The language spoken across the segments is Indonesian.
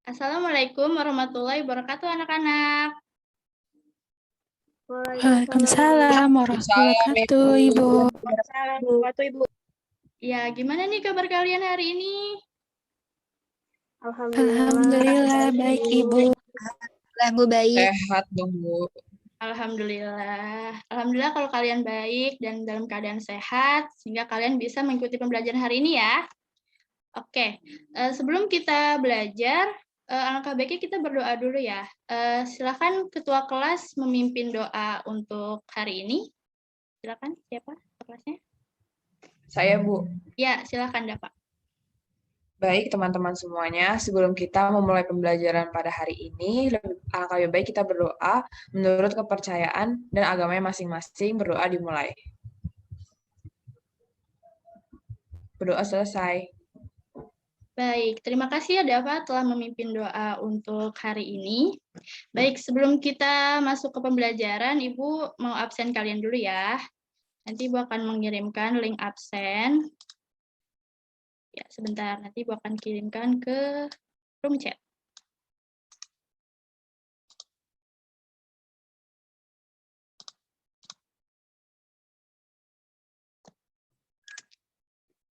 Assalamualaikum warahmatullahi wabarakatuh, anak-anak. Waalaikumsalam warahmatullahi wabarakatuh, Ibu. Ibu. Ya, gimana nih kabar kalian hari ini? Alhamdulillah baik, Ibu. Bu baik. Sehat dong, Bu. Alhamdulillah. Alhamdulillah kalau kalian baik dan dalam keadaan sehat, sehingga kalian bisa mengikuti pembelajaran hari ini ya. Oke, sebelum kita belajar, alangkah baiknya kita berdoa dulu ya. Silakan ketua kelas memimpin doa untuk hari ini. Silakan, siapa kelasnya? Saya, Bu. Ya, silakan, Pak. Baik, teman-teman semuanya, sebelum kita memulai pembelajaran pada hari ini, alangkah lebih baik kita berdoa menurut kepercayaan dan agamanya masing-masing. Berdoa dimulai. Berdoa selesai. Baik, terima kasih ya Dava telah memimpin doa untuk hari ini. Baik, sebelum kita masuk ke pembelajaran, Ibu mau absen kalian dulu ya. Nanti Ibu akan mengirimkan link absen. Ya, sebentar, nanti Ibu akan kirimkan ke room chat.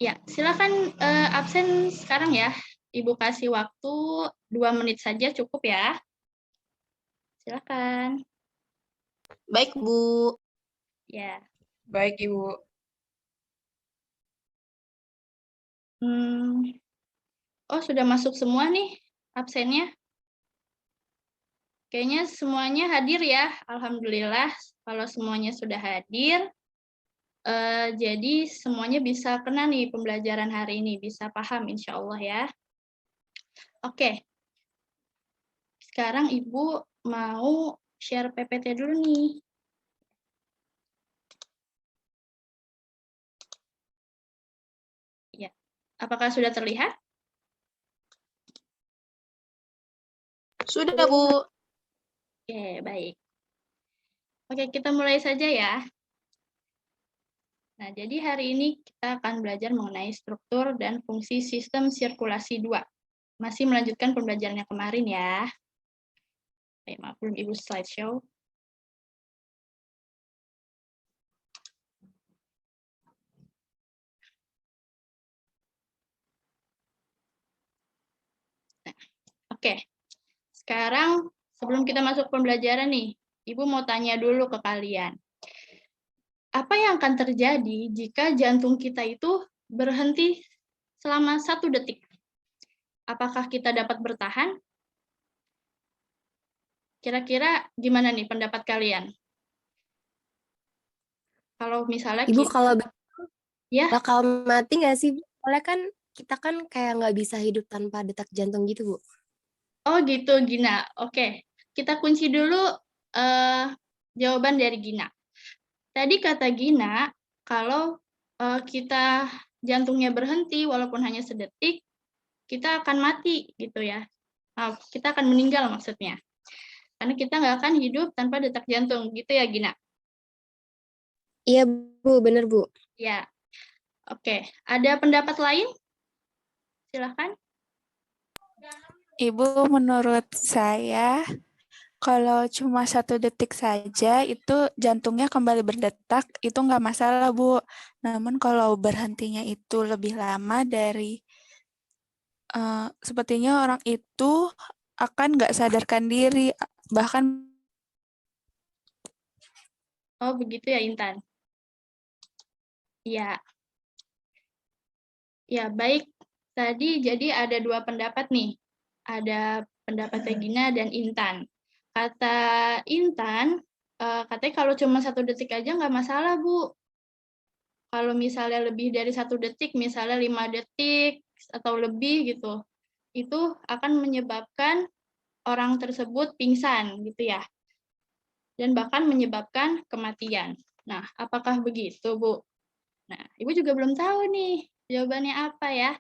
Ya, silakan absen sekarang ya. Ibu kasih waktu 2 menit saja cukup ya. Silakan. Baik, Bu. Ya. Baik, Ibu. Oh, sudah masuk semua nih absennya. Kayaknya semuanya hadir ya. Alhamdulillah, kalau semuanya sudah hadir, jadi semuanya bisa kena nih pembelajaran hari ini, bisa paham insya Allah ya. Oke, sekarang Ibu mau share PPT dulu nih. Ya, apakah sudah terlihat? Sudah, Bu. Oke, baik. Oke, kita mulai saja ya. Nah, jadi hari ini kita akan belajar mengenai struktur dan fungsi sistem sirkulasi 2. Masih melanjutkan pembelajarannya kemarin ya. Maaf, belum Ibu slideshow. Oke, sekarang sebelum kita masuk pembelajaran nih, Ibu mau tanya dulu ke kalian. Apa yang akan terjadi jika jantung kita itu berhenti selama 1 detik? Apakah kita dapat bertahan? Kira-kira gimana nih pendapat kalian? Kalau misalnya Ibu kalau ya, bakal mati nggak sih, Bu? Soalnya kan kita kan kayak nggak bisa hidup tanpa detak jantung gitu, Bu. oh gitu Gina. Oke, kita kunci dulu jawaban dari Gina. Tadi kata Gina, kalau kita jantungnya berhenti walaupun hanya sedetik, kita akan mati gitu ya. Kita akan meninggal maksudnya. Karena kita nggak akan hidup tanpa detak jantung, gitu ya Gina? Iya, Bu. Bener, Bu. Ya. Oke, ada pendapat lain? Silahkan. Ibu, menurut saya, kalau cuma 1 detik saja, itu jantungnya kembali berdetak, itu nggak masalah, Bu. Namun kalau berhentinya itu lebih lama dari, sepertinya orang itu akan nggak sadarkan diri, bahkan. Oh, begitu ya Intan? Ya. Ya, baik. Tadi jadi ada 2 pendapat nih. Ada pendapat Regina dan Intan. Kata Intan, katanya kalau cuma 1 detik aja nggak masalah, Bu. Kalau misalnya lebih dari 1 detik, misalnya 5 detik atau lebih gitu, itu akan menyebabkan orang tersebut pingsan gitu ya. Dan bahkan menyebabkan kematian. Nah, apakah begitu, Bu? Nah, Ibu juga belum tahu nih jawabannya apa ya.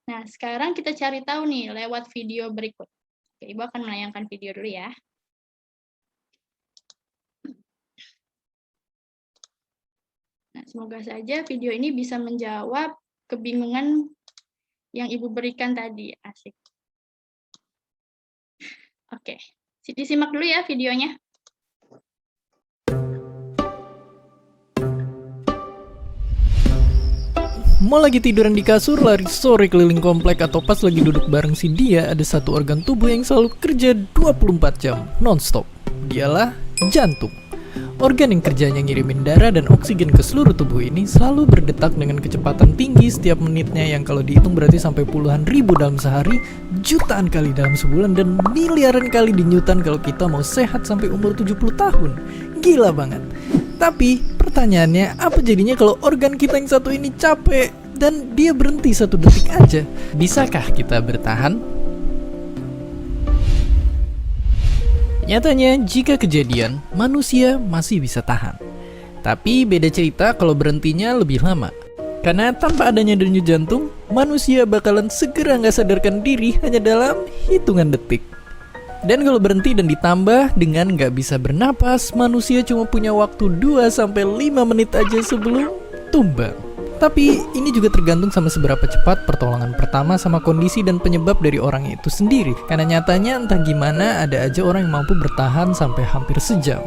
Nah, sekarang kita cari tahu nih lewat video berikut. Oke, Ibu akan menayangkan video dulu ya. Nah, semoga saja video ini bisa menjawab kebingungan yang Ibu berikan tadi. Asik. Oke, disimak dulu ya videonya. Mau lagi tiduran di kasur, lari sore keliling komplek, atau pas lagi duduk bareng si dia, ada satu organ tubuh yang selalu kerja 24 jam, non-stop. Dialah jantung. Organ yang kerjanya ngirimin darah dan oksigen ke seluruh tubuh ini selalu berdetak dengan kecepatan tinggi setiap menitnya, yang kalau dihitung berarti sampai puluhan ribu dalam sehari, jutaan kali dalam sebulan, dan miliaran kali di Newton kalau kita mau sehat sampai umur 70 tahun. Gila banget. Tapi pertanyaannya, apa jadinya kalau organ kita yang satu ini capek dan dia berhenti 1 detik aja? Bisakah kita bertahan? Nyatanya, jika kejadian, manusia masih bisa tahan. Tapi beda cerita kalau berhentinya lebih lama. Karena tanpa adanya denyut jantung, manusia bakalan segera nggak sadarkan diri hanya dalam hitungan detik. Dan kalau berhenti dan ditambah dengan nggak bisa bernapas, manusia cuma punya waktu 2-5 menit aja sebelum tumbang. Tapi ini juga tergantung sama seberapa cepat pertolongan pertama sama kondisi dan penyebab dari orang itu sendiri. Karena nyatanya entah gimana ada aja orang yang mampu bertahan sampai hampir sejam.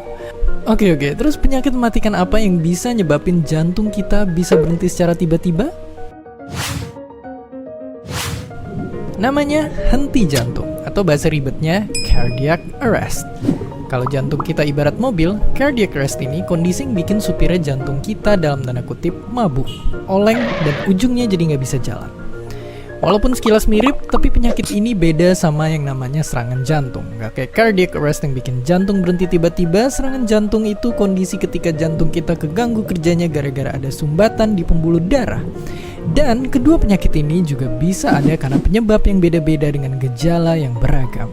Oke, terus penyakit mematikan apa yang bisa nyebabin jantung kita bisa berhenti secara tiba-tiba? Namanya henti jantung, atau bahasa ribetnya cardiac arrest. Kalau jantung kita ibarat mobil, cardiac arrest ini kondisi yang bikin supirnya jantung kita dalam tanda kutip mabuk, oleng, dan ujungnya jadi nggak bisa jalan. Walaupun sekilas mirip, tapi penyakit ini beda sama yang namanya serangan jantung. Nggak kayak cardiac arrest yang bikin jantung berhenti tiba-tiba, serangan jantung itu kondisi ketika jantung kita keganggu kerjanya gara-gara ada sumbatan di pembuluh darah. Dan kedua penyakit ini juga bisa ada karena penyebab yang beda-beda dengan gejala yang beragam.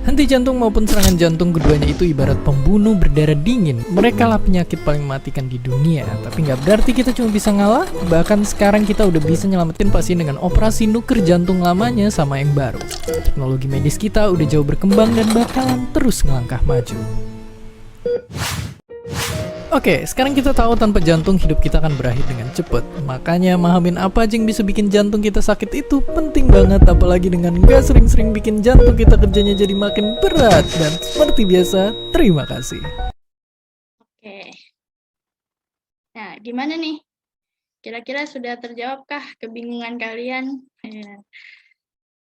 Henti jantung maupun serangan jantung keduanya itu ibarat pembunuh berdarah dingin. Mereka lah penyakit paling mematikan di dunia. Tapi nggak berarti kita cuma bisa ngalah. Bahkan sekarang kita udah bisa nyelamatin pasien dengan operasi nuker jantung lamanya sama yang baru. Teknologi medis kita udah jauh berkembang dan bakalan terus ngelangkah maju. Oke, sekarang kita tahu tanpa jantung hidup kita akan berakhir dengan cepat. Makanya mahamin apa aja yang bisa bikin jantung kita sakit itu penting banget. Apalagi dengan gak sering-sering bikin jantung kita kerjanya jadi makin berat. Dan seperti biasa, terima kasih. Oke. Nah, gimana nih? Kira-kira sudah terjawabkah kebingungan kalian?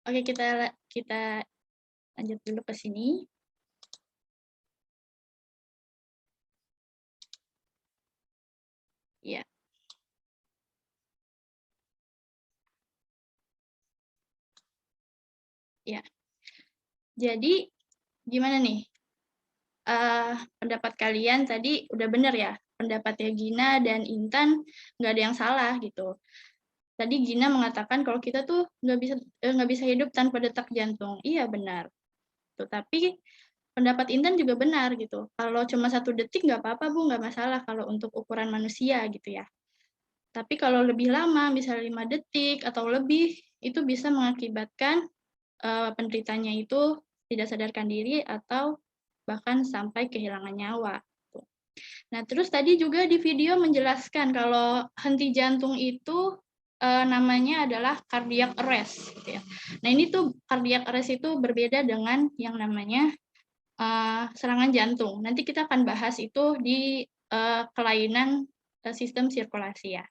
Oke, kita lanjut dulu ke sini. Ya. Ya. Jadi gimana nih? Pendapat kalian tadi udah bener ya? Pendapatnya Gina dan Intan nggak ada yang salah gitu. Tadi Gina mengatakan kalau kita tuh nggak bisa hidup tanpa detak jantung. Iya benar. Tuh, tapi pendapat Intan juga benar gitu. Kalau cuma 1 detik nggak apa-apa Bu, nggak masalah kalau untuk ukuran manusia gitu ya. Tapi kalau lebih lama, misalnya 5 detik atau lebih, itu bisa mengakibatkan penderitanya itu tidak sadarkan diri atau bahkan sampai kehilangan nyawa. Nah, terus tadi juga di video menjelaskan kalau henti jantung itu namanya adalah cardiac arrest. Gitu ya. Nah, ini tuh cardiac arrest itu berbeda dengan yang namanya serangan jantung. Nanti kita akan bahas itu di kelainan sistem sirkulasi ya.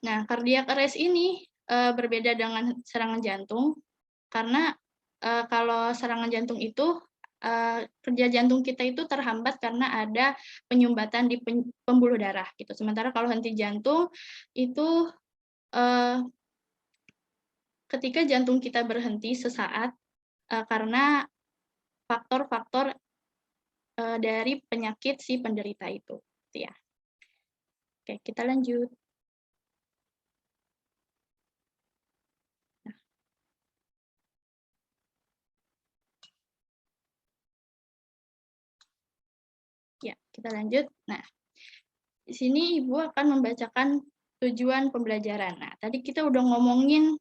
Nah, cardiac arrest ini berbeda dengan serangan jantung karena kalau serangan jantung itu kerja jantung kita itu terhambat karena ada penyumbatan di pembuluh darah gitu. Sementara kalau henti jantung itu ketika jantung kita berhenti sesaat karena faktor-faktor dari penyakit si penderita itu, ya. Oke, kita lanjut. Ya, kita lanjut. Nah, di sini Ibu akan membacakan tujuan pembelajaran. Nah, tadi kita udah ngomongin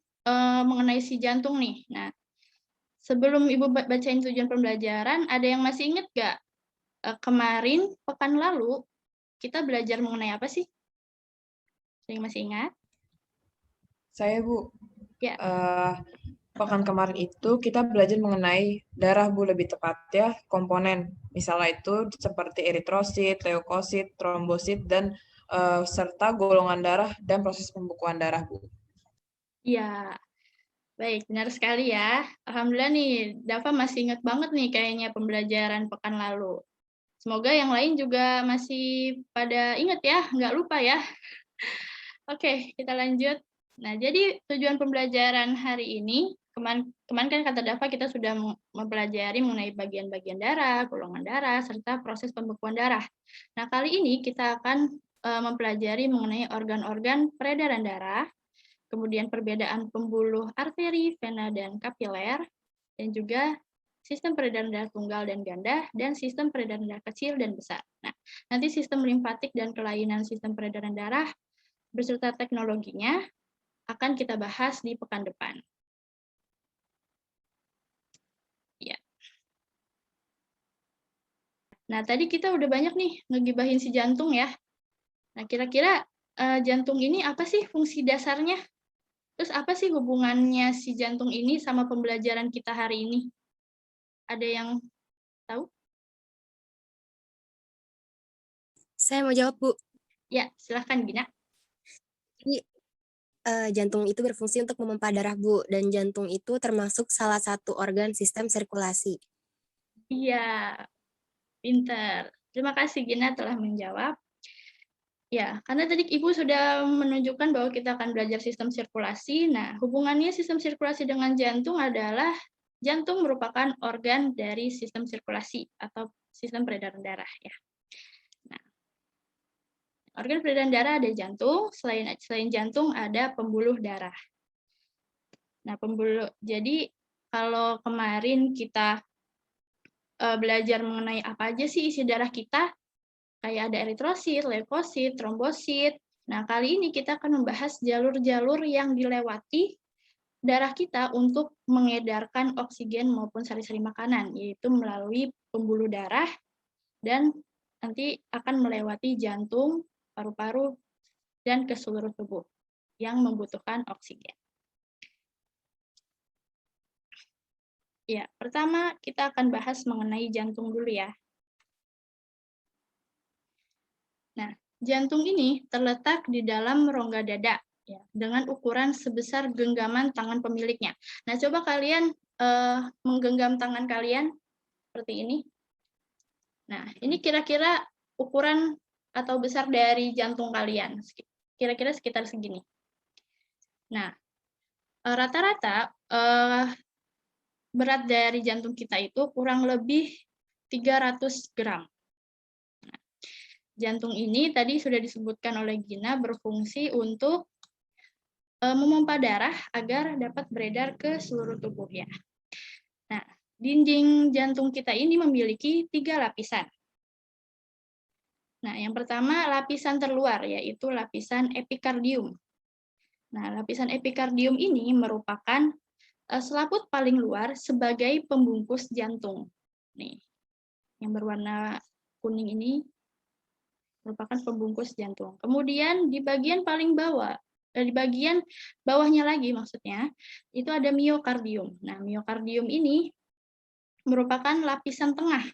mengenai si jantung nih. Nah, sebelum Ibu bacain tujuan pembelajaran, ada yang masih ingat nggak? Kemarin, pekan lalu, kita belajar mengenai apa sih? Ada yang masih ingat? Saya, Bu. Ya. pekan kemarin itu kita belajar mengenai darah, Bu, lebih tepatnya komponen. Misalnya itu seperti eritrosit, leukosit, trombosit, dan serta golongan darah dan proses pembekuan darah, Bu. Iya, baik, benar sekali ya. Alhamdulillah nih, Dava masih ingat banget nih kayaknya pembelajaran pekan lalu. Semoga yang lain juga masih pada ingat ya, nggak lupa ya. Oke, kita lanjut. Nah, jadi tujuan pembelajaran hari ini, kemarin kan kata Dava kita sudah mempelajari mengenai bagian-bagian darah, golongan darah, serta proses pembekuan darah. Nah, kali ini kita akan mempelajari mengenai organ-organ peredaran darah, kemudian perbedaan pembuluh arteri, vena, dan kapiler, dan juga sistem peredaran darah tunggal dan ganda, dan sistem peredaran darah kecil dan besar. Nah, nanti sistem limfatik dan kelainan sistem peredaran darah beserta teknologinya akan kita bahas di pekan depan. Ya. Nah, tadi kita udah banyak nih ngegibahin si jantung ya. Nah, kira-kira jantung ini apa sih fungsi dasarnya? Terus apa sih hubungannya si jantung ini sama pembelajaran kita hari ini? Ada yang tahu? Saya mau jawab, Bu. Ya, silahkan Gina. Jadi, jantung itu berfungsi untuk memompa darah, Bu, dan jantung itu termasuk salah satu organ sistem sirkulasi. Iya, pinter. Terima kasih Gina telah menjawab. Ya, karena tadi Ibu sudah menunjukkan bahwa kita akan belajar sistem sirkulasi. Nah, hubungannya sistem sirkulasi dengan jantung adalah jantung merupakan organ dari sistem sirkulasi atau sistem peredaran darah ya. Nah, organ peredaran darah ada jantung, selain jantung ada pembuluh darah. Nah, jadi kalau kemarin kita belajar mengenai apa aja sih isi darah kita, kayak ada eritrosit, leukosit, trombosit. Nah, kali ini kita akan membahas jalur-jalur yang dilewati darah kita untuk mengedarkan oksigen maupun sari-sari makanan, yaitu melalui pembuluh darah dan nanti akan melewati jantung, paru-paru, dan ke seluruh tubuh yang membutuhkan oksigen. Ya, pertama kita akan bahas mengenai jantung dulu ya. Nah, jantung ini terletak di dalam rongga dada ya, dengan ukuran sebesar genggaman tangan pemiliknya. Nah, coba kalian menggenggam tangan kalian seperti ini. Nah, ini kira-kira ukuran atau besar dari jantung kalian. Kira-kira sekitar segini. Nah, rata-rata berat dari jantung kita itu kurang lebih 300 gram. Nah, jantung ini tadi sudah disebutkan oleh Gina berfungsi untuk memompa darah agar dapat beredar ke seluruh tubuh ya. Nah, dinding jantung kita ini memiliki 3 lapisan. Nah, yang pertama lapisan terluar yaitu lapisan epikardium. Nah, lapisan epikardium ini merupakan selaput paling luar sebagai pembungkus jantung. Nih, yang berwarna kuning ini merupakan pembungkus jantung. Kemudian di bagian paling bawah, di bagian bawahnya lagi maksudnya, itu ada miokardium. Nah, miokardium ini merupakan lapisan tengah,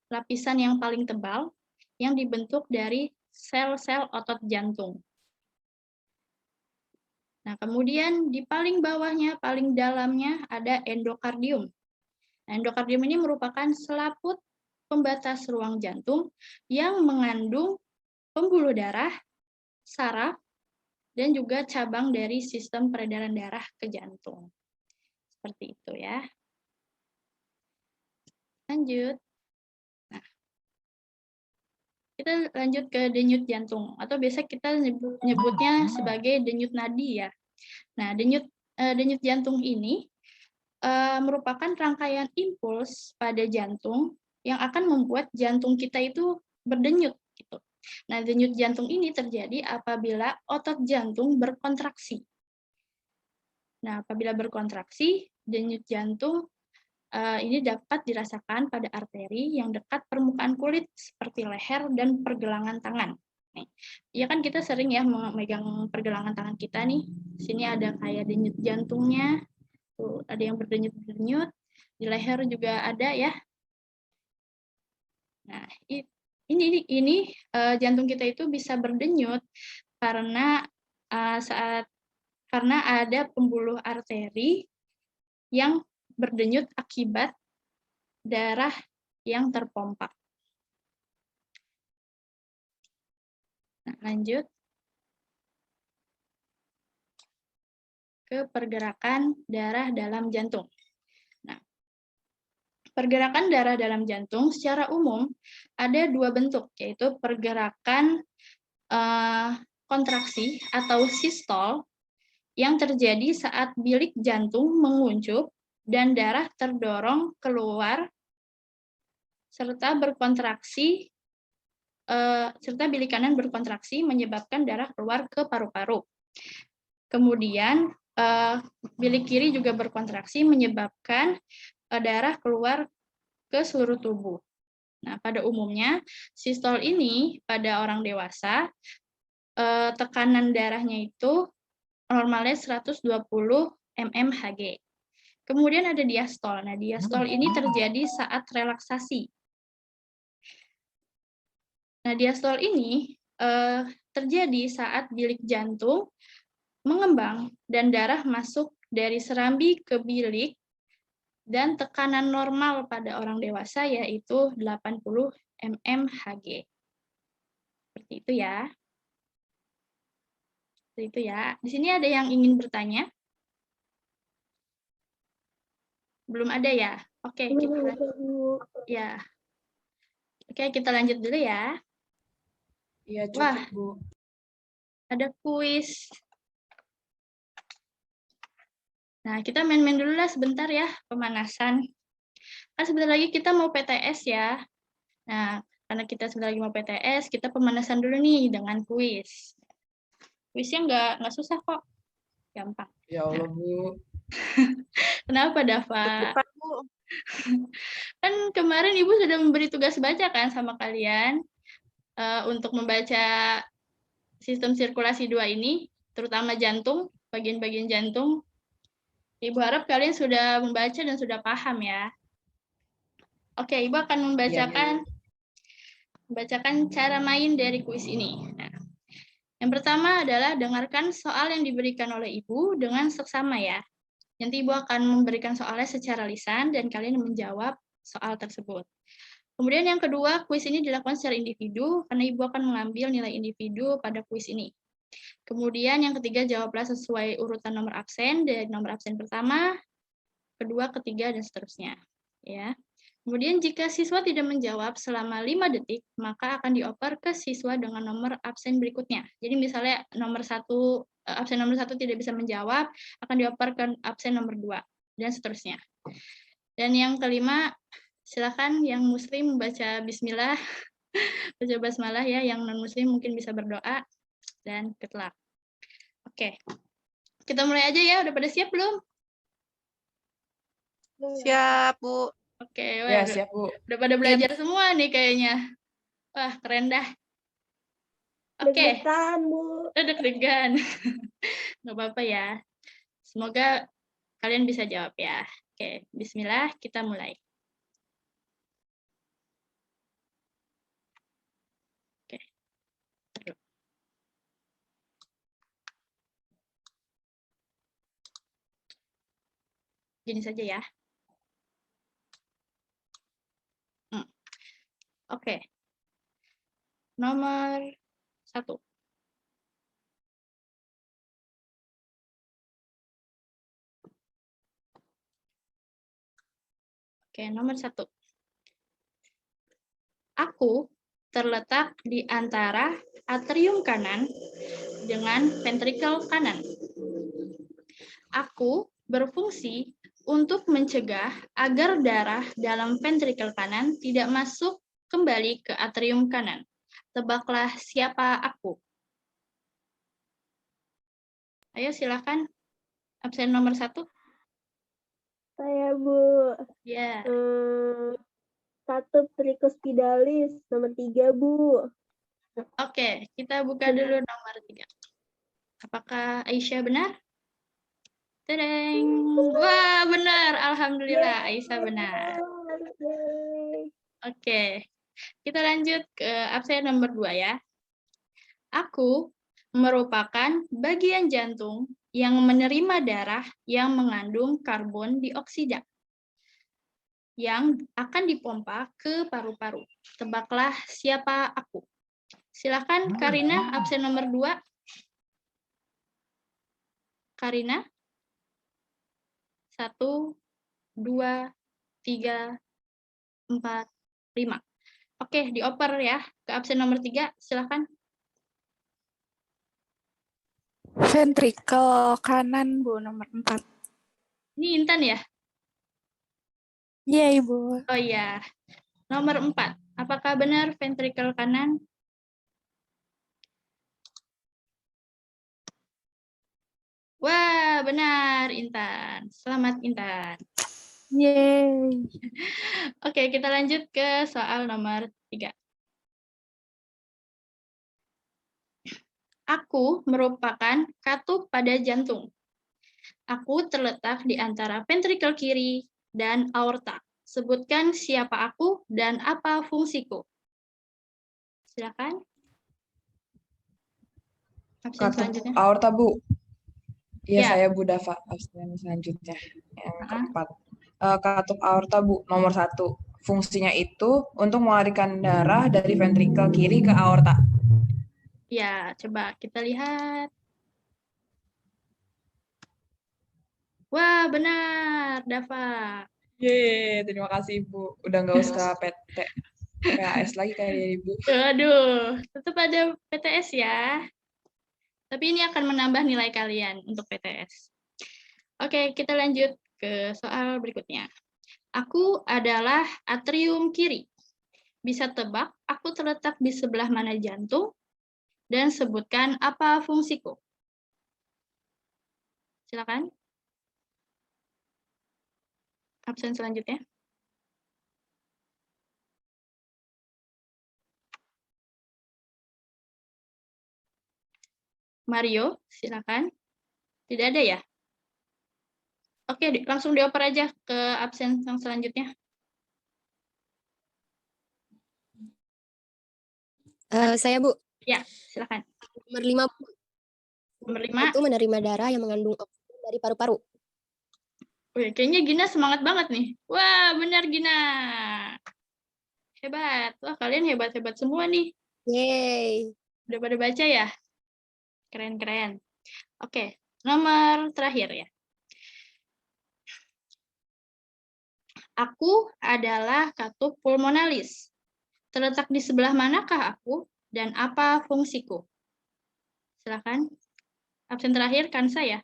lapisan yang paling tebal yang dibentuk dari sel-sel otot jantung. Nah, kemudian di paling bawahnya, paling dalamnya ada endokardium. Nah, endokardium ini merupakan selaput pembatas ruang jantung yang mengandung pembuluh darah, saraf, dan juga cabang dari sistem peredaran darah ke jantung. Seperti itu ya. Lanjut. Nah, kita lanjut ke denyut jantung, atau biasa kita nyebutnya sebagai denyut nadi ya. Nah, denyut jantung ini merupakan rangkaian impuls pada jantung yang akan membuat jantung kita itu berdenyut gitu. Nah, denyut jantung ini terjadi apabila otot jantung berkontraksi. Nah, apabila berkontraksi, denyut jantung ini dapat dirasakan pada arteri yang dekat permukaan kulit seperti leher dan pergelangan tangan. Nih, ya kan kita sering ya memegang pergelangan tangan kita nih. Sini ada kayak denyut jantungnya. Tuh, ada yang berdenyut-denyut, di leher juga ada ya. Nah, ini jantung kita itu bisa berdenyut karena karena ada pembuluh arteri yang berdenyut akibat darah yang terpompa. Nah, lanjut ke pergerakan darah dalam jantung. Nah, pergerakan darah dalam jantung secara umum ada dua bentuk, yaitu pergerakan kontraksi atau sistol yang terjadi saat bilik jantung menguncup dan darah terdorong keluar serta berkontraksi serta bilik kanan berkontraksi menyebabkan darah keluar ke paru-paru. Kemudian bilik kiri juga berkontraksi menyebabkan darah keluar ke seluruh tubuh. Nah, pada umumnya sistol ini pada orang dewasa tekanan darahnya itu normalnya 120 mmHg. Kemudian ada diastol. Nah, diastol ini terjadi saat relaksasi. Nah, diastol ini terjadi saat bilik jantung mengembang dan darah masuk dari serambi ke bilik dan tekanan normal pada orang dewasa yaitu 80 mmHg. Seperti itu ya. Seperti itu ya. Di sini ada yang ingin bertanya? Belum ada ya? Oke, ya. Oke, kita lanjut dulu ya. Iya, cukup, Wah, Bu. ada kuis. Nah, kita main-main dulu lah sebentar ya, pemanasan. Kan sebentar lagi kita mau PTS ya. Nah, karena kita sebentar lagi mau PTS, kita pemanasan dulu nih dengan kuis. Kuisnya nggak susah kok, gampang. Ya Allah, Bu. Kenapa, Dava? Kan kemarin Ibu sudah memberi tugas baca kan sama kalian untuk membaca sistem sirkulasi 2 ini, terutama jantung, bagian-bagian jantung. Ibu harap kalian sudah membaca dan sudah paham ya. Oke, Ibu akan membacakan cara main dari kuis ini. Nah, yang pertama adalah dengarkan soal yang diberikan oleh Ibu dengan seksama ya. Nanti Ibu akan memberikan soalnya secara lisan dan kalian menjawab soal tersebut. Kemudian yang kedua, kuis ini dilakukan secara individu karena Ibu akan mengambil nilai individu pada kuis ini. Kemudian yang ketiga, jawablah sesuai urutan nomor absen dari nomor absen pertama, kedua, ketiga, dan seterusnya. Ya. Kemudian jika siswa tidak menjawab selama 5 detik, maka akan dioper ke siswa dengan nomor absen berikutnya. Jadi misalnya absen nomor 1 tidak bisa menjawab, akan dioper ke absen nomor 2, dan seterusnya. Dan yang kelima, silakan yang muslim membaca bismillah, baca basmalah ya, yang non-muslim mungkin bisa berdoa, dan ketlak. Oke, kita mulai aja ya, udah pada siap belum? Siap, Bu. Oke, Ya, siap, Bu. udah pada belajar semua nih kayaknya. Wah, keren dah. Oke. Deg-degan, Bu. Deg-degan. Nggak apa-apa ya. Semoga kalian bisa jawab ya. Oke, bismillah, kita mulai. Oke. Gini saja ya. Oke. Nomor 1. Oke, nomor 1. Aku terletak di antara atrium kanan dengan ventrikel kanan. Aku berfungsi untuk mencegah agar darah dalam ventrikel kanan tidak masuk kembali ke atrium kanan. Tebaklah siapa aku. Ayo silakan. Absen nomor 1. Saya, Bu. Ya. 1 tricuspidalis, nomor 3, Bu. Oke, kita buka dulu nomor 3. Apakah Aisyah benar? Tadang. Wah, benar. Alhamdulillah, Aisyah benar. Oke, kita lanjut ke absen nomor 2 ya. Aku merupakan bagian jantung yang menerima darah yang mengandung karbon dioksida yang akan dipompa ke paru-paru. Tebaklah siapa aku. Silakan Karina, absen nomor 2. Karina. 1, 2, 3, 4, 5. Oke, dioper ya ke absen nomor 3. Silakan. Ventrikel kanan, Bu, nomor 4. Ini Intan ya? Iya, Ibu. Oh iya. Nomor 4. Apakah benar ventrikel kanan? Wah, benar Intan. Selamat Intan. Yeay. Oke, kita lanjut ke soal nomor 3. Aku merupakan katup pada jantung. Aku terletak di antara ventrikel kiri dan aorta. Sebutkan siapa aku dan apa fungsiku. Silakan. Absen Katup selanjutnya. aorta, Bu. Iya, Ya. saya Bu Dava. Absen selanjutnya. Yang Ah. keempat. Katup aorta, Bu. Nomor 1. Fungsinya itu untuk mengalirkan darah dari ventrikel kiri ke aorta. Ya, coba kita lihat. Wah, benar, Dava. Yeay, terima kasih Bu. Udah nggak usah PAS lagi kayak Ibu. Aduh, tetap ada PTS ya. Tapi ini akan menambah nilai kalian untuk PTS. Oke, kita lanjut ke soal berikutnya. Aku adalah atrium kiri. Bisa tebak aku terletak di sebelah mana jantung dan sebutkan apa fungsiku. Silakan. Absen selanjutnya. Mario, silakan. Tidak ada ya? Oke, langsung dioper aja ke absen yang selanjutnya. Saya Bu, Ya, silakan. nomor 5 Bu. Nomor 5. Itu menerima darah yang mengandung oksigen dari paru-paru. Wih, kayaknya Gina semangat banget nih. Wah, benar Gina. Hebat. Wah, kalian hebat-hebat semua nih. Yeay. Udah pada baca ya? Keren-keren. Oke, nomor terakhir ya. Aku adalah katup pulmonalis. Terletak di sebelah manakah aku dan apa fungsiku? Silakan. Absen terakhir kan saya.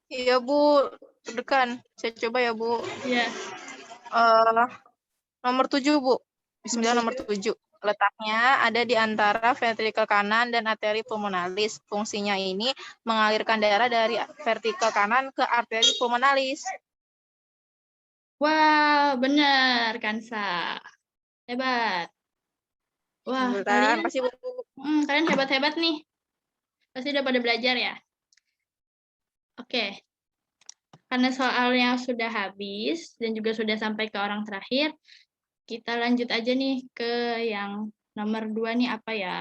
Iya Bu, deg-degan. Saya coba ya Bu. Ya. Nomor 7 Bu. Bismillah nomor 7. Letaknya ada di antara ventrikel kanan dan arteri pulmonalis. Fungsinya ini mengalirkan darah dari ventrikel kanan ke arteri pulmonalis. Wah, benar Kansa. Hebat. Wah, Terima kasih Bu. kalian hebat-hebat nih. Pasti udah pada belajar ya. Oke. Karena soalnya sudah habis dan juga sudah sampai ke orang terakhir, kita lanjut aja nih ke yang nomor 2 nih apa ya?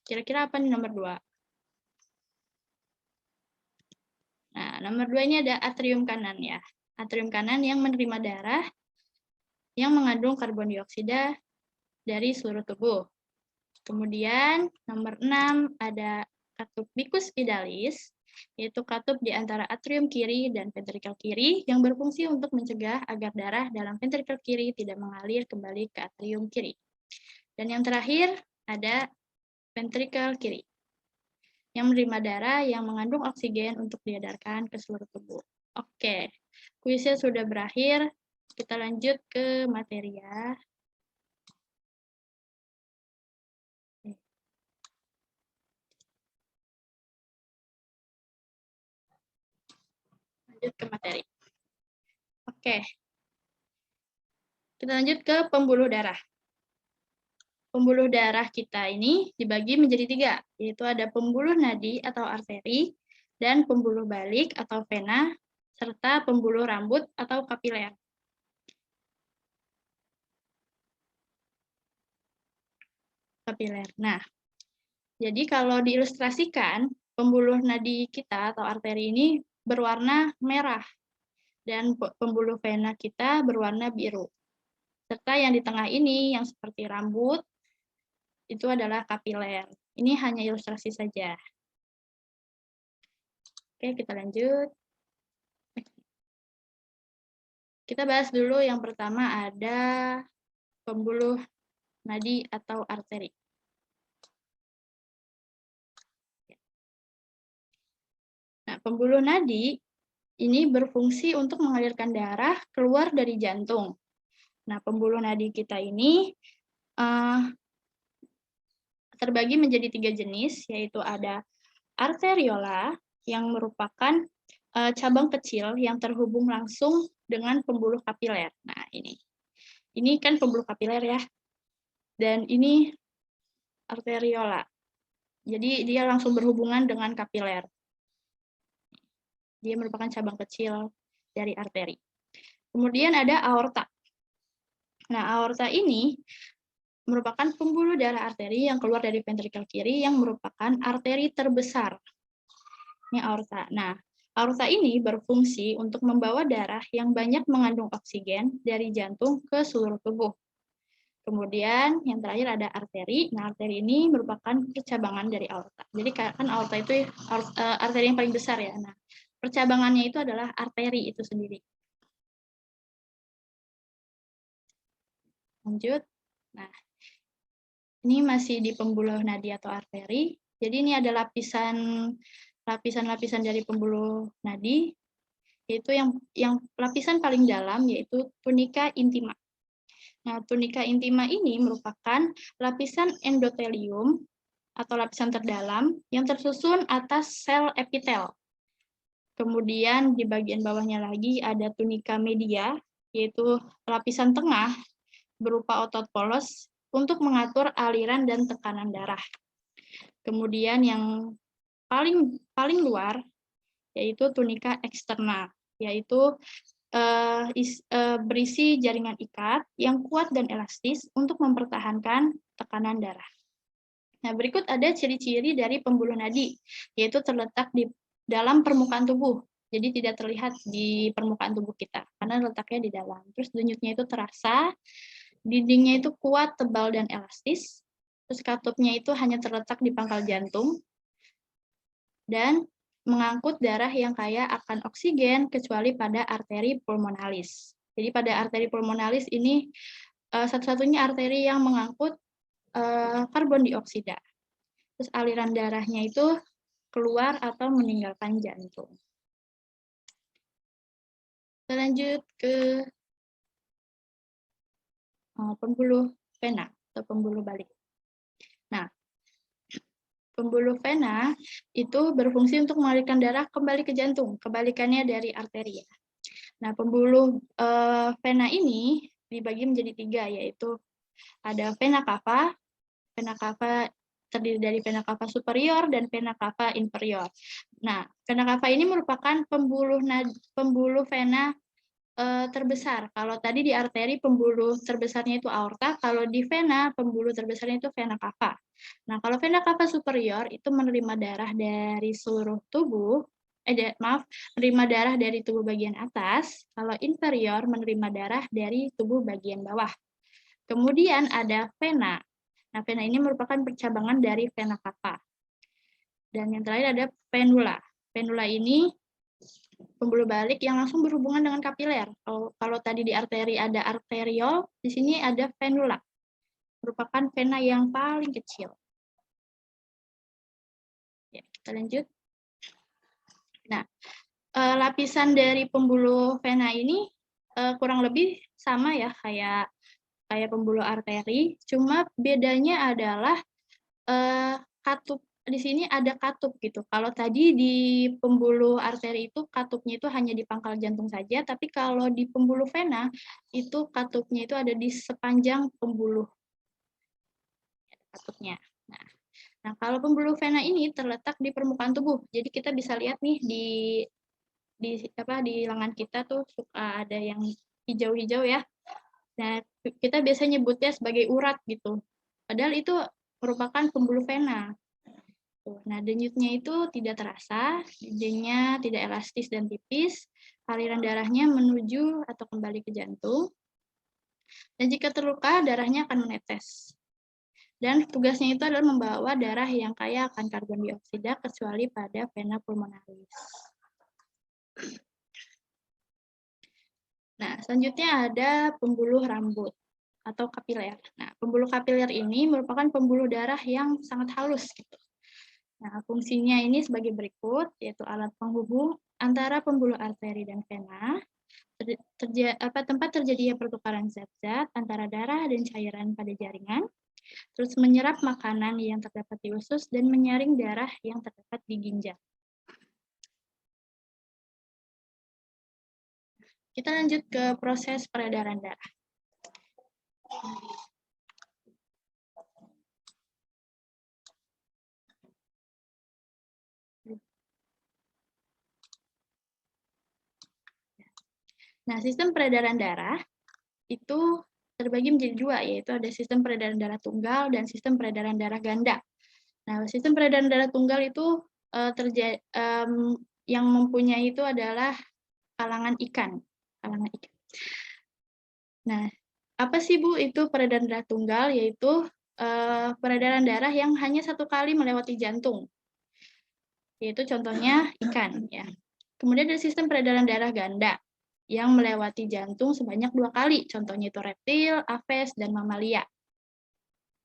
Kira-kira apa nih nomor 2? Nah, nomor 2 ini ada atrium kanan ya. Atrium kanan yang menerima darah yang mengandung karbon dioksida dari seluruh tubuh. Kemudian nomor 6 ada katup bicus vidalis, yaitu katup di antara atrium kiri dan ventrikel kiri yang berfungsi untuk mencegah agar darah dalam ventrikel kiri tidak mengalir kembali ke atrium kiri. Dan yang terakhir ada ventrikel kiri yang menerima darah yang mengandung oksigen untuk diedarkan ke seluruh tubuh. Oke, kuisnya sudah berakhir. Kita lanjut ke materi ya. Lanjut ke materi. Oke. Kita lanjut ke pembuluh darah. Pembuluh darah kita ini dibagi menjadi 3, yaitu ada pembuluh nadi atau arteri, dan pembuluh balik atau vena, serta pembuluh rambut atau kapiler. Nah, jadi kalau diilustrasikan, pembuluh nadi kita atau arteri ini berwarna merah, dan pembuluh vena kita berwarna biru. Serta yang di tengah ini, yang seperti rambut, itu adalah kapiler. Ini hanya ilustrasi saja. Oke, kita lanjut. Kita bahas dulu yang pertama ada pembuluh nadi atau arteri. Nah, pembuluh nadi ini berfungsi untuk mengalirkan darah keluar dari jantung. Nah, pembuluh nadi kita ini terbagi menjadi 3 jenis, yaitu ada arteriola yang merupakan cabang kecil yang terhubung langsung dengan pembuluh kapiler. Nah, ini kan pembuluh kapiler ya, dan ini arteriola. Jadi dia langsung berhubungan dengan kapiler. Dia merupakan cabang kecil dari arteri. Kemudian ada aorta. Nah, aorta ini merupakan pembuluh darah arteri yang keluar dari ventrikel kiri yang merupakan arteri terbesar. Ini aorta. Nah, aorta ini berfungsi untuk membawa darah yang banyak mengandung oksigen dari jantung ke seluruh tubuh. Kemudian yang terakhir ada arteri. Nah, arteri ini merupakan percabangan dari aorta. Jadi kan aorta itu arteri yang paling besar ya. Nah, percabangannya itu adalah arteri itu sendiri. Lanjut. Nah, ini masih di pembuluh nadi atau arteri. Jadi ini ada lapisan-lapisan dari pembuluh nadi, yaitu yang lapisan paling dalam yaitu tunika intima. Nah, tunika intima ini merupakan lapisan endotelium atau lapisan terdalam yang tersusun atas sel epitel. Kemudian di bagian bawahnya lagi ada tunika media, yaitu lapisan tengah berupa otot polos untuk mengatur aliran dan tekanan darah. Kemudian yang paling luar yaitu tunika eksterna, yaitu berisi jaringan ikat yang kuat dan elastis untuk mempertahankan tekanan darah. Nah, berikut ada ciri-ciri dari pembuluh nadi, yaitu terletak di dalam permukaan tubuh. Jadi tidak terlihat di permukaan tubuh kita, karena letaknya di dalam. Terus denyutnya itu terasa, dindingnya itu kuat, tebal, dan elastis. Terus katupnya itu hanya terletak di pangkal jantung, dan mengangkut darah yang kaya akan oksigen kecuali pada arteri pulmonalis. Jadi pada arteri pulmonalis ini satu-satunya arteri yang mengangkut karbon dioksida. Terus aliran darahnya itu keluar atau meninggalkan jantung. Kita lanjut ke pembuluh vena atau pembuluh balik. Nah, pembuluh vena itu berfungsi untuk mengalirkan darah kembali ke jantung, kebalikannya dari arteri. Nah, pembuluh vena ini dibagi menjadi 3, yaitu ada vena cava. Vena cava terdiri dari vena cava superior dan vena cava inferior. Nah, vena cava ini merupakan pembuluh vena terbesar. Kalau tadi di arteri pembuluh terbesarnya itu aorta, kalau di vena pembuluh terbesarnya itu vena cava. Nah, kalau vena cava superior itu menerima darah dari seluruh tubuh, menerima darah dari tubuh bagian atas. Kalau inferior menerima darah dari tubuh bagian bawah. Kemudian ada vena. Nah, vena ini merupakan percabangan dari vena cava. Dan yang terakhir ada venula. Venula ini pembuluh balik yang langsung berhubungan dengan kapiler. Kalau tadi di arteri ada arteriol, di sini ada venula. Merupakan vena yang paling kecil. Ya, kita lanjut. Nah, lapisan dari pembuluh vena ini kurang lebih sama ya kayak pembuluh arteri, cuma bedanya adalah katup. Di sini ada katup gitu. Kalau tadi di pembuluh arteri itu katupnya itu hanya di pangkal jantung saja, tapi kalau di pembuluh vena itu katupnya itu ada di sepanjang pembuluh katupnya. Nah, Nah, kalau pembuluh vena ini terletak di permukaan tubuh. Jadi kita bisa lihat nih di lengan kita tuh suka ada yang hijau-hijau ya. Nah, kita biasa nyebutnya sebagai urat gitu. Padahal itu merupakan pembuluh vena. Nah, denyutnya itu tidak terasa, denyutnya tidak elastis dan tipis, aliran darahnya menuju atau kembali ke jantung, dan jika terluka, darahnya akan menetes. Dan tugasnya itu adalah membawa darah yang kaya akan karbon dioksida, kecuali pada vena pulmonalis. Nah, selanjutnya ada pembuluh rambut atau kapiler. Nah, pembuluh kapiler ini merupakan pembuluh darah yang sangat halus gitu. Nah, fungsinya ini sebagai berikut, yaitu alat penghubung antara pembuluh arteri dan vena, tempat terjadinya pertukaran zat-zat antara darah dan cairan pada jaringan, terus menyerap makanan yang terdapat di usus, dan menyaring darah yang terdapat di ginjal. Kita lanjut ke proses peredaran darah. Nah, sistem peredaran darah itu terbagi menjadi dua, yaitu ada sistem peredaran darah tunggal dan sistem peredaran darah ganda. Nah, sistem peredaran darah tunggal itu yang mempunyai itu adalah kalangan ikan. Nah, apa sih Bu itu peredaran darah tunggal? Yaitu peredaran darah yang hanya satu kali melewati jantung. Yaitu contohnya ikan ya. Kemudian ada sistem peredaran darah ganda yang melewati jantung sebanyak 2 kali. Contohnya itu reptil, aves, dan mamalia.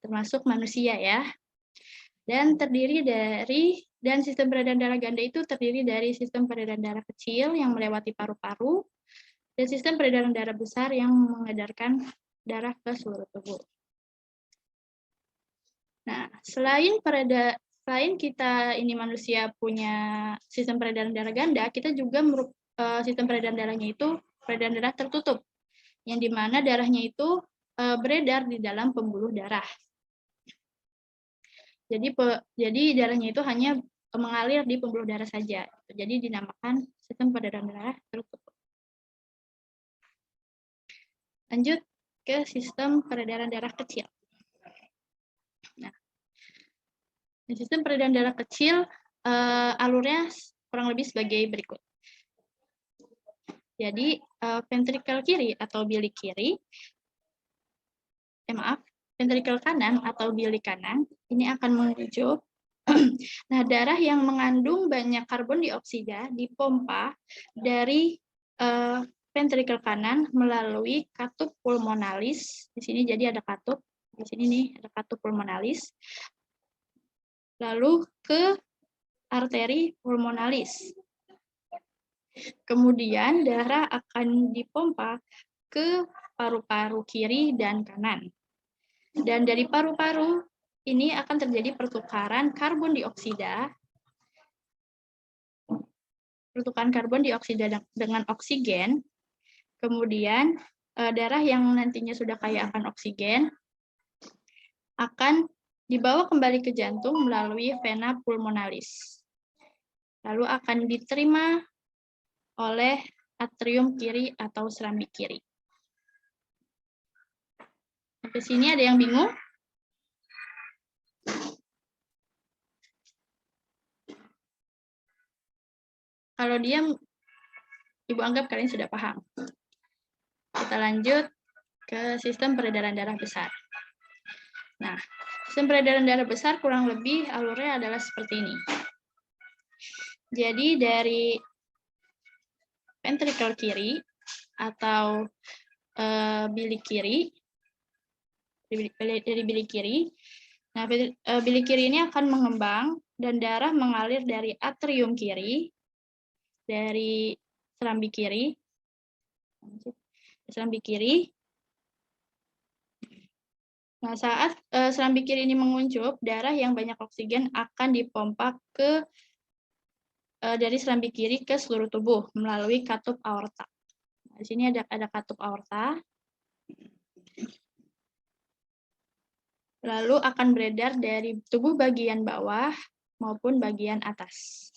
Termasuk manusia ya. Dan sistem peredaran darah ganda itu terdiri dari sistem peredaran darah kecil yang melewati paru-paru, dan sistem peredaran darah besar yang mengedarkan darah ke seluruh tubuh. Nah, selain kita ini manusia punya sistem peredaran darah ganda, kita juga sistem peredaran darahnya itu peredaran darah tertutup, yang dimana darahnya itu beredar di dalam pembuluh darah. Jadi darahnya itu hanya mengalir di pembuluh darah saja. Jadi dinamakan sistem peredaran darah tertutup. Lanjut ke sistem peredaran darah kecil. Nah, sistem peredaran darah kecil alurnya kurang lebih sebagai berikut. Jadi ventrikel kiri atau bilik kiri, ventrikel kanan atau bilik kanan ini akan mengucup. Nah, darah yang mengandung banyak karbon dioksida dipompa dari ventrikel kanan melalui katup pulmonalis. Di sini jadi ada katup, di sini nih ada katup pulmonalis. Lalu ke arteri pulmonalis. Kemudian darah akan dipompa ke paru-paru kiri dan kanan. Dan dari paru-paru ini akan terjadi pertukaran karbon dioksida dengan oksigen. Kemudian darah yang nantinya sudah kaya akan oksigen akan dibawa kembali ke jantung melalui vena pulmonalis. Lalu akan diterima oleh atrium kiri atau serambi kiri. Sampai sini ada yang bingung? Kalau diam, Ibu anggap kalian sudah paham. Kita lanjut ke sistem peredaran darah besar. Nah, sistem peredaran darah besar kurang lebih alurnya adalah seperti ini. Jadi dari ventrikel kiri atau bilik kiri, dari bilik kiri. Nah, bilik kiri ini akan mengembang dan darah mengalir dari atrium kiri, dari serambi kiri. Nah, saat serambi kiri ini menguncup, darah yang banyak oksigen akan dipompa dari serambi kiri ke seluruh tubuh melalui katup aorta. Nah, di sini ada katup aorta. lalu akan beredar dari tubuh bagian bawah maupun bagian atas.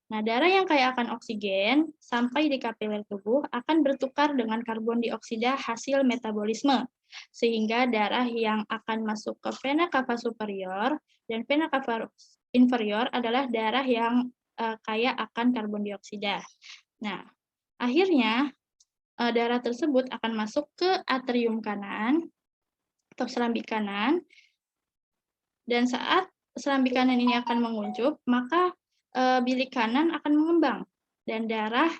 Nah, darah yang kaya akan oksigen sampai di kapiler tubuh akan bertukar dengan karbon dioksida hasil metabolisme, sehingga darah yang akan masuk ke vena cava superior dan vena cava inferior adalah darah yang kaya akan karbon dioksida. Nah, akhirnya darah tersebut akan masuk ke atrium kanan atau serambi kanan, dan saat serambi kanan ini akan menguncup, maka bilik kanan akan mengembang, dan darah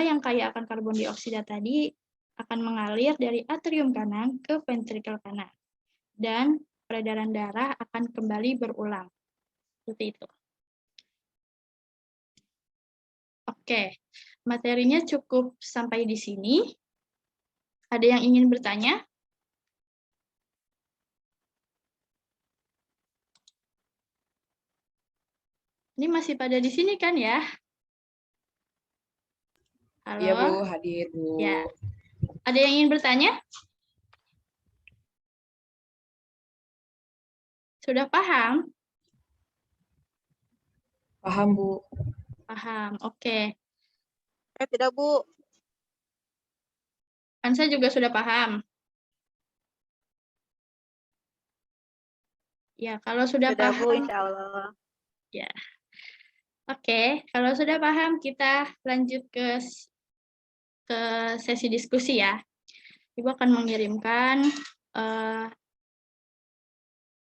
yang kaya akan karbon dioksida tadi akan mengalir dari atrium kanan ke ventrikel kanan, dan peredaran darah akan kembali berulang. Seperti itu. Oke, materinya cukup sampai di sini. Ada yang ingin bertanya? Ini masih pada di sini kan ya? Halo? Iya Bu, hadir Bu. Ya. Ada yang ingin bertanya? Sudah paham? Paham Bu. Paham, oke. Tidak, Bu. Kan saya juga sudah paham. Ya, kalau sudah Sudah, paham. Bu, insya Allah. Ya. Oke, kalau sudah paham kita lanjut ke sesi diskusi ya. Ibu akan mengirimkan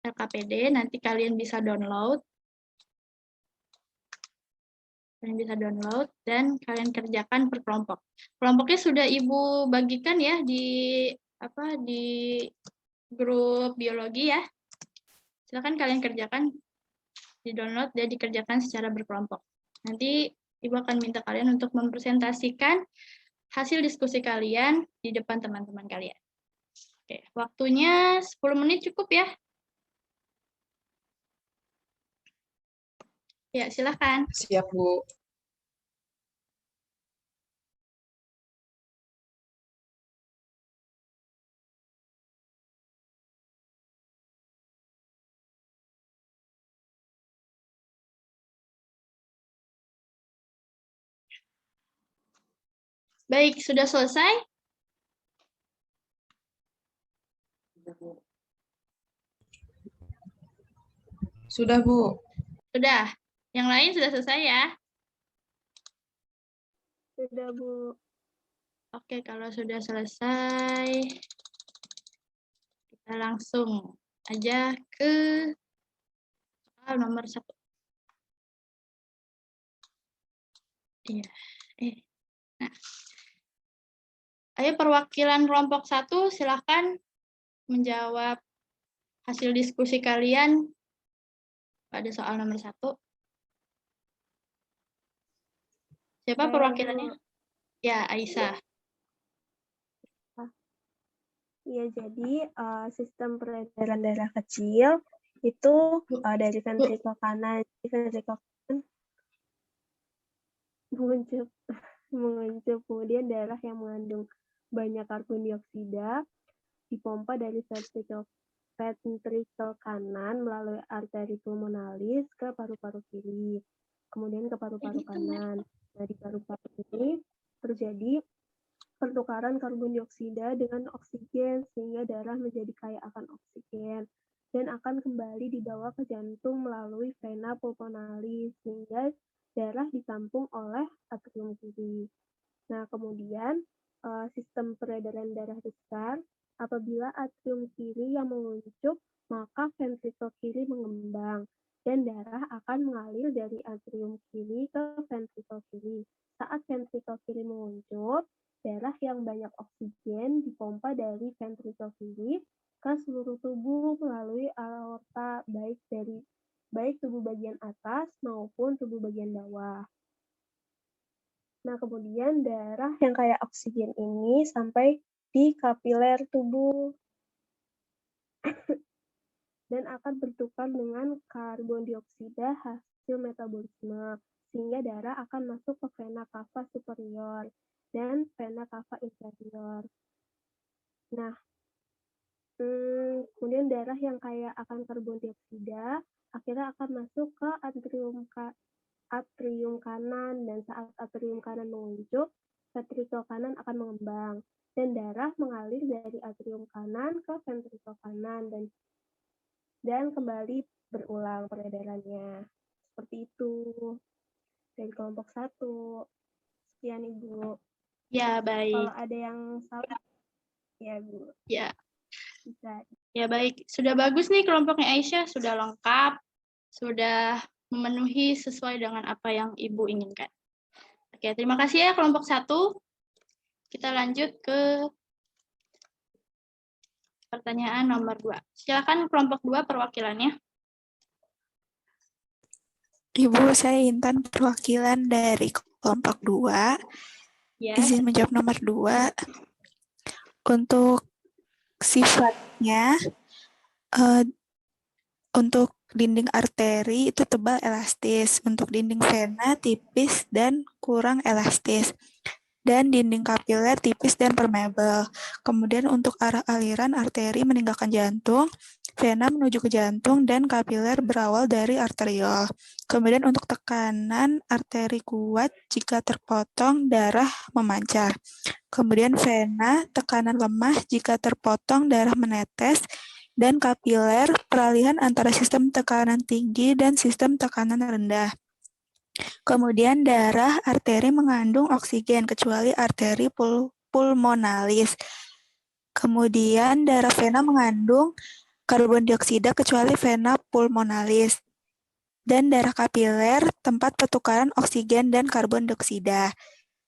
LKPD, nanti kalian bisa download. Kalian bisa download dan kalian kerjakan per kelompok. Kelompoknya sudah Ibu bagikan ya di grup biologi ya. Silakan kalian kerjakan, di-download dan dikerjakan secara berkelompok. Nanti Ibu akan minta kalian untuk mempresentasikan hasil diskusi kalian di depan teman-teman kalian. Oke, waktunya 10 menit cukup ya. Ya, silakan. Siap Bu. Baik, sudah selesai? Sudah Bu. Sudah. Yang lain sudah selesai ya? Sudah, Bu. Oke, kalau sudah selesai, kita langsung aja ke soal nomor 1. Iya. Nah. Ayo perwakilan kelompok 1 silahkan menjawab hasil diskusi kalian pada soal nomor 1. Siapa perwakilannya? Ya, Aisyah. Iya, jadi sistem peredaran darah kecil itu dari ventrikel kanan, ventrikel kanan menguncup, kemudian darah yang mengandung banyak karbon dioksida dipompa dari ventrikel kanan melalui arteri pulmonalis ke paru-paru kiri, kemudian ke paru-paru kanan. Nah, di paru-paru ini terjadi pertukaran karbon dioksida dengan oksigen sehingga darah menjadi kaya akan oksigen dan akan kembali dibawa ke jantung melalui vena pulmonalis sehingga darah ditampung oleh atrium kiri. Nah, kemudian sistem peredaran darah besar, apabila atrium kiri yang menguncup, maka ventrikel kiri mengembang dan darah akan mengalir dari atrium kiri ke ventrikel kiri. Saat ventrikel kiri menguncup, darah yang banyak oksigen dipompa dari ventrikel kiri ke seluruh tubuh melalui aorta, baik tubuh bagian atas maupun tubuh bagian bawah. Nah, kemudian darah yang kaya oksigen ini sampai di kapiler tubuh dan akan bertukar dengan karbon dioksida hasil metabolisme, sehingga darah akan masuk ke vena cava superior dan vena cava inferior. Nah, Kemudian darah yang kaya akan karbon dioksida akhirnya akan masuk ke atrium kanan, dan saat atrium kanan menguncup, ventrikel kanan akan mengembang dan darah mengalir dari atrium kanan ke ventrikel kanan dan kembali berulang peredarannya. Seperti itu dari kelompok 1. Sekian Ibu. Ya, baik. Kalau ada yang salah, ya Bu, Ya, bisa. ya baik. Sudah bagus nih kelompoknya Aisyah, sudah lengkap, sudah memenuhi sesuai dengan apa yang Ibu inginkan. Oke, terima kasih ya kelompok 1. Kita lanjut ke pertanyaan nomor 2. Silakan kelompok 2 perwakilannya. Ibu, saya Intan, perwakilan dari kelompok 2. Ya. Izin menjawab nomor 2. Untuk sifatnya, untuk dinding arteri itu tebal elastis, untuk dinding vena tipis dan kurang elastis, dan dinding kapiler tipis dan permeabel. Kemudian untuk arah aliran arteri meninggalkan jantung, vena menuju ke jantung, dan kapiler berawal dari arteriol. Kemudian untuk tekanan arteri kuat, jika terpotong darah memancar. Kemudian vena tekanan lemah, jika terpotong darah menetes, dan kapiler peralihan antara sistem tekanan tinggi dan sistem tekanan rendah. Kemudian darah arteri mengandung oksigen kecuali arteri pulmonalis. Kemudian darah vena mengandung karbon dioksida kecuali vena pulmonalis. Dan darah kapiler tempat pertukaran oksigen dan karbon dioksida.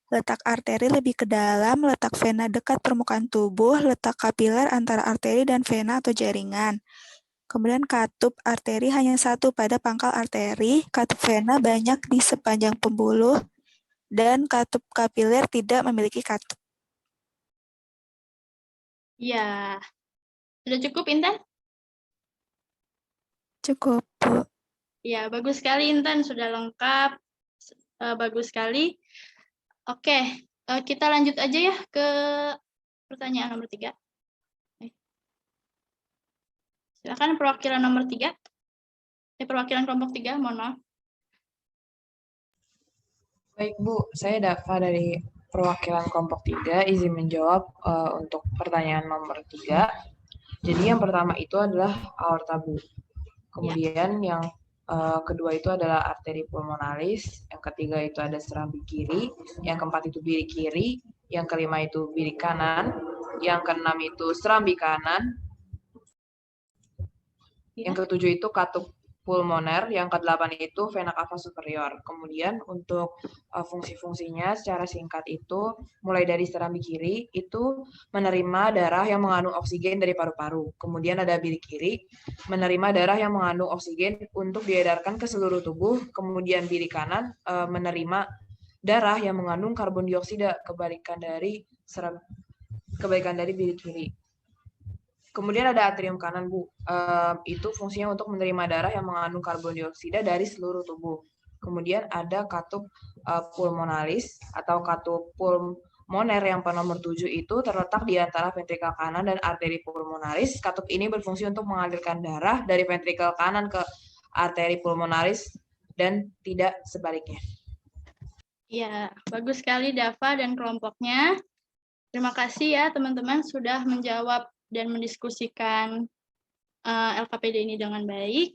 Letak arteri lebih ke dalam, letak vena dekat permukaan tubuh, letak kapiler antara arteri dan vena atau jaringan. Kemudian katup arteri hanya satu pada pangkal arteri, katup vena banyak di sepanjang pembuluh, dan katup kapiler tidak memiliki katup. Ya. Sudah cukup, Intan? Cukup, Bu. Ya, bagus sekali Intan, sudah lengkap. Bagus sekali. Oke, kita lanjut aja ya ke pertanyaan nomor 3. Silakan perwakilan nomor 3. Perwakilan kelompok 3, mohon maaf. Baik Bu, saya Dava dari perwakilan kelompok 3, izin menjawab untuk pertanyaan nomor 3. Jadi yang pertama itu adalah aorta Bu. Kemudian yang kedua itu adalah arteri pulmonalis, yang ketiga itu ada serambi kiri, yang keempat itu bilik kiri, yang kelima itu bilik kanan, yang keenam itu serambi kanan, yang ketujuh itu katup pulmoner, yang kedelapan itu vena cava superior. Kemudian untuk fungsi-fungsinya secara singkat itu mulai dari serambi kiri itu menerima darah yang mengandung oksigen dari paru-paru. Kemudian ada bilik kiri menerima darah yang mengandung oksigen untuk diedarkan ke seluruh tubuh. Kemudian bilik kanan menerima darah yang mengandung karbon dioksida, kebalikan dari bilik kiri. Kemudian ada atrium kanan, Bu. Itu fungsinya untuk menerima darah yang mengandung karbon dioksida dari seluruh tubuh. Kemudian ada katup pulmonalis atau katup pulmoner yang nomor 7 itu terletak di antara ventrikel kanan dan arteri pulmonalis. Katup ini berfungsi untuk mengalirkan darah dari ventrikel kanan ke arteri pulmonalis dan tidak sebaliknya. Ya, bagus sekali Dava dan kelompoknya. Terima kasih ya teman-teman sudah menjawab dan mendiskusikan LKPD ini dengan baik.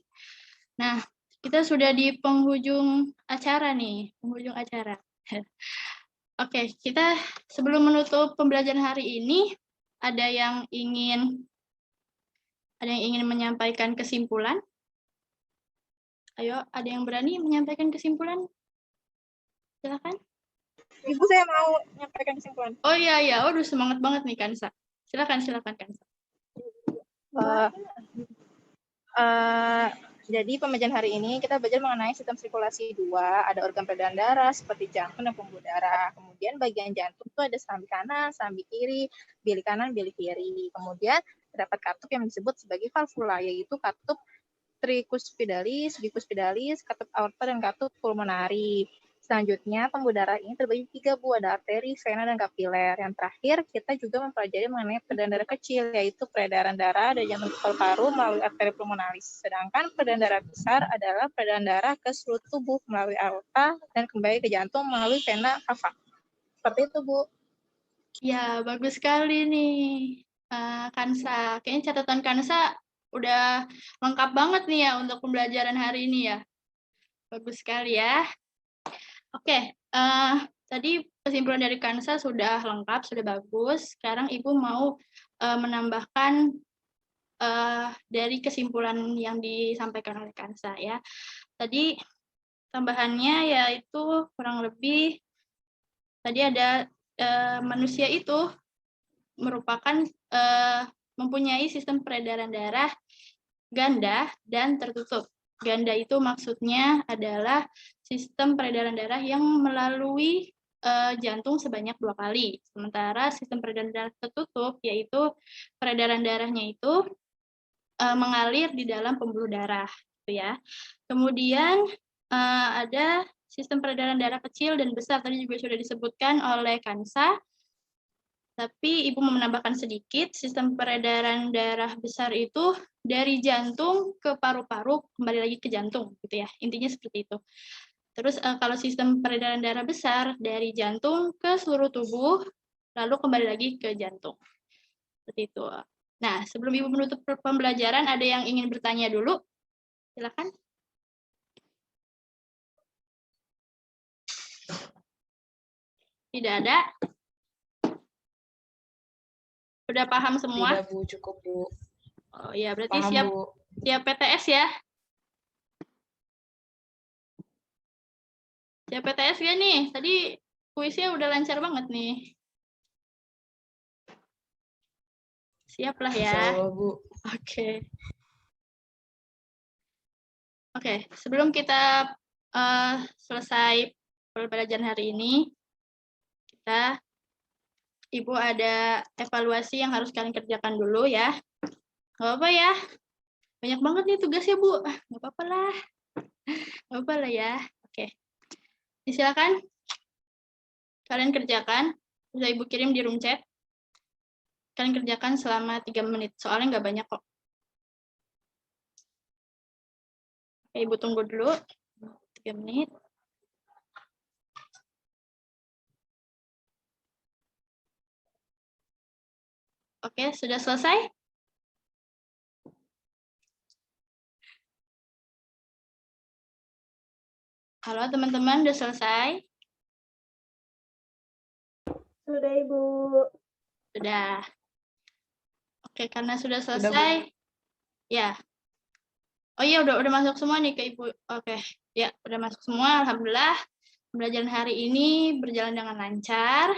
Nah, kita sudah di penghujung acara nih, penghujung acara. Oke, kita sebelum menutup pembelajaran hari ini, ada yang ingin menyampaikan kesimpulan? Ayo, ada yang berani menyampaikan kesimpulan? Silakan. Ibu, saya mau menyampaikan kesimpulan. Oh iya, waduh semangat banget nih Kansa. Silakan Kansa. Jadi pembelajaran hari ini kita belajar mengenai sistem sirkulasi 2, ada organ peredaran darah seperti jantung dan pembuluh darah. Kemudian bagian jantung itu ada serambi kanan, serambi kiri, bilik kanan, bilik kiri. Kemudian terdapat katup yang disebut sebagai valvula, yaitu katup tricuspidalis, bicuspidalis, katup aorta dan katup pulmonari. Selanjutnya, pembuluh darah ini terbagi 3, Bu. Ada arteri, vena, dan kapiler. Yang terakhir, kita juga mempelajari mengenai peredaran darah kecil, yaitu peredaran darah dari jantung ke paru-paru melalui arteri pulmonalis. Sedangkan peredaran darah besar adalah peredaran darah ke seluruh tubuh melalui aorta dan kembali ke jantung melalui vena cava. Seperti itu, Bu. Ya, bagus sekali nih, Kansa. Kayaknya catatan Kansa udah lengkap banget nih ya untuk pembelajaran hari ini ya. Bagus sekali ya. Oke, tadi kesimpulan dari Kansa sudah lengkap, sudah bagus. Sekarang Ibu mau menambahkan dari kesimpulan yang disampaikan oleh Kansa ya. Tadi tambahannya yaitu kurang lebih tadi ada manusia itu merupakan mempunyai sistem peredaran darah ganda dan tertutup. Ganda itu maksudnya adalah sistem peredaran darah yang melalui jantung sebanyak 2 kali. Sementara sistem peredaran darah tertutup yaitu peredaran darahnya itu mengalir di dalam pembuluh darah, gitu ya. Kemudian ada sistem peredaran darah kecil dan besar, tadi juga sudah disebutkan oleh Kansa. Tapi Ibu mau menambahkan sedikit, sistem peredaran darah besar itu dari jantung ke paru-paru, kembali lagi ke jantung, gitu ya. Intinya seperti itu. Terus kalau sistem peredaran darah besar dari jantung ke seluruh tubuh, lalu kembali lagi ke jantung. Seperti itu. Nah, sebelum Ibu menutup pembelajaran, ada yang ingin bertanya dulu? Silakan. Tidak ada? Udah paham semua? Tidak, Bu, cukup, Bu. Oh iya, berarti Paham, siap Bu. siap PTS ya? Siap PTS ya nih? Tadi kuisnya udah lancar banget nih. Siap lah ya. Insya Allah, Bu. Oke. Oke, sebelum kita selesai pembelajaran hari ini, Ibu ada evaluasi yang harus kalian kerjakan dulu ya. Nggak apa-apa ya. Banyak banget nih tugasnya, Bu. Nggak apa-apa lah. Nggak apa-apa lah ya. Oke. Silakan kalian kerjakan. Bisa Ibu kirim di room chat. Kalian kerjakan selama 3 menit. Soalnya nggak banyak kok. Oke, Ibu tunggu dulu. 3 menit. Oke, sudah selesai? Halo teman-teman, udah selesai? Sudah, Ibu. Sudah. Oke, karena sudah Sudah, Bu. selesai. Ya. Oh iya, udah masuk semua nih ke Ibu. Oke. Ya, udah masuk semua. Alhamdulillah. Pembelajaran hari ini berjalan dengan lancar.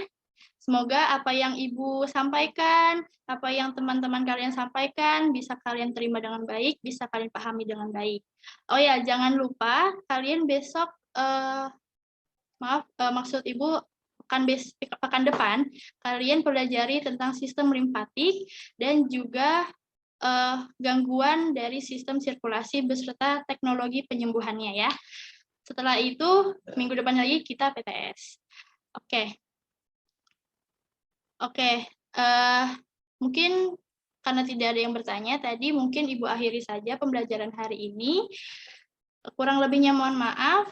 Semoga apa yang Ibu sampaikan, apa yang teman-teman kalian sampaikan, bisa kalian terima dengan baik, bisa kalian pahami dengan baik. Oh ya, jangan lupa kalian besok, maksud Ibu, pekan depan, kalian pelajari tentang sistem limfatik dan juga gangguan dari sistem sirkulasi beserta teknologi penyembuhannya ya. Setelah itu, minggu depan lagi kita PTS. Oke. Oke, mungkin karena tidak ada yang bertanya, tadi mungkin Ibu akhiri saja pembelajaran hari ini. Kurang lebihnya mohon maaf.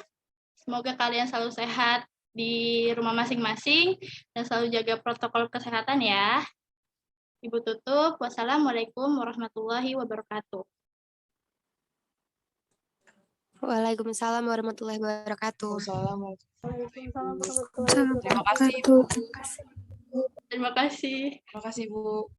Semoga kalian selalu sehat di rumah masing-masing dan selalu jaga protokol kesehatan ya. Ibu tutup. Wassalamualaikum warahmatullahi wabarakatuh. Waalaikumsalam warahmatullahi wabarakatuh. Wassalamualaikum. Waalaikumsalam warahmatullahi wabarakatuh. Terima kasih, Bu. Terima kasih. Terima kasih, Bu.